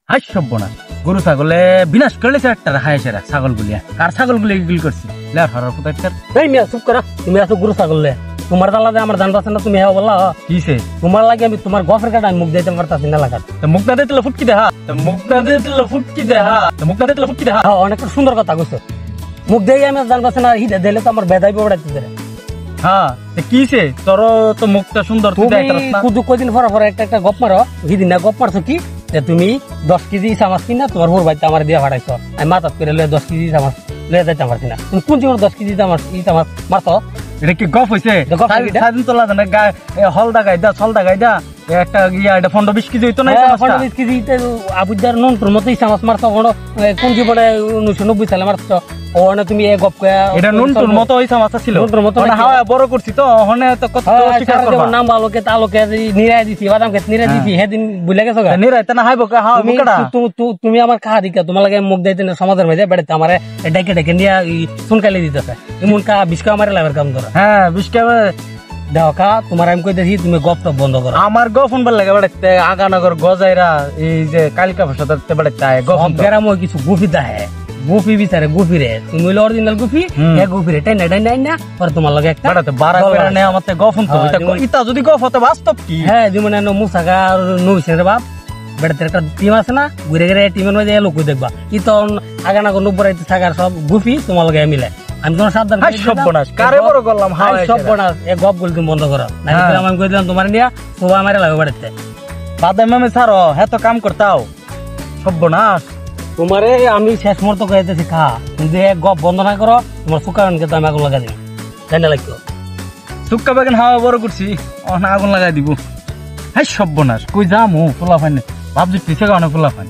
high সব্যনাশ গরু ছাগলে বিনাশ করলেছে একটা হায়েছেরা ছাগলগুলিয়া কার ছাগলগুলি এগুলি করছি লেয়ার হরার কোথায় এই মিয়া চুপ করা তুমি এত গরু ছাগল তোমার জ্বালাতে আমার জান পাচ্ছে না তুমি হ্যাঁ বললা কিসে তোমার লাগে আমি তোমার গফের কাটা আমি মুখ দিতে পারতাছি না লাগাত মুখ না দিতে ফুটকি দেখা মুখ না দিতে ফুটকি দেখা মুখ না দিতে ফুটকি দেখা অনেক সুন্দর কথা কইছো মুখ দিয়ে আমি জান পাচ্ছে না হিদে দিলে তো আমার বেদাই পড়াইতে হ্যাঁ কিসে তোর তো মুখটা সুন্দর তুই দেখাস না কুদু কদিন পর একটা গপ মারো হিদিন না গপ মারছো কি যে তুমি 10 কেজি চামাচ কিনা তোমার হুর ভাইতে আমার দিয়ে ভাড়াইছো আমি মাথাত করে লয়ে 10 কেজি চামাচ লয়ে যাইতে পারছি না তুমি কোন জীবন 10 কেজি চামাচ মারতো এটা কি গপ হইছে সাদিন তোলা জানে হলদা গাইদা ছলদা গাইদা একটা ইয়া এটা 15-20 কেজি হইতো না 15-20 কেজি আবুজার নুন তোর মতোই চামাচ মারছো কোন জীবনে 1990 সালে মারছো ওনে তুমি এই গপ এটা নুন তোর মতো ওই চামাচ ছিল নুন মতো না হাওয়া বড় করছি তো ওনে তো কত শিকার করবা নাম ভালোকে তালোকে নিরাই দিছি বাদাম খেত নিরাই দিছি হেদিন ভুলে গেছো গা নিরাই তা না হাইবো কা হাওয়া মুকড়া তুমি আমার কাহা দিকা তোমার লাগে মুখ দিতে না সমাজের মাঝে বেড়াতে আমারে ডাকে ডাকে নিয়া সুনকালি দিতেছে এমন কা বিস্কা আমারে লাভের কাম করো হ্যাঁ বিস্কা দেখো কা তোমার আমি কইতেছি তুমি গপ টপ বন্ধ করো আমার গফন ভাল লাগে বেড়াতে আগানগর গজাইরা এই যে কালিকা ভাষাতে বেড়াতে গফন গ্রাম কিছু গুফি দাহে গুফি বিচারে গুফি রে তুমি হইলো অরিজিনাল গুফি এ গুফি রে টাই না পরে তোমার লাগে একটা বেড়াতে বাড়া করে নে আমাতে গফন তো এটা যদি গফ হতে বাস্তব কি হ্যাঁ যেমন মুসাগা আর নৌসের বাপ বেড়াতে একটা টিম আছে না ঘুরে ঘুরে টিমের মধ্যে লোক দেখবা ই তো আগানাগর 90 থাকার সব গুফি তোমার লাগে মিলে আমি তোমার সাবধান সর্বনাশ কারে বড় করলাম হাই সর্বনাশ এ গপ বল তুমি বন্ধ করো আমি কই দিলাম তোমার নিয়া সবাই আমারে লাগে বেড়াতে বাদে মামে ছাড়ো হ্যাঁ তো কাম করতাও সর্বনাশ তোমারে আমি শেষ মুহূর্ত কইতেছি খা কিন্তু এক গপ বন্ধ না করো তোমার সুকারণকে তো আমি আগুন লাগা দিই জানি লাগতো সুক্কা বাগান হাওয়া বড় করছি আগুন লাগাই দিব হ্যাঁ সর্বনাশ কই যামু পোলা ফাইনে ভাবছি পিছে কারণে পোলা ফাইন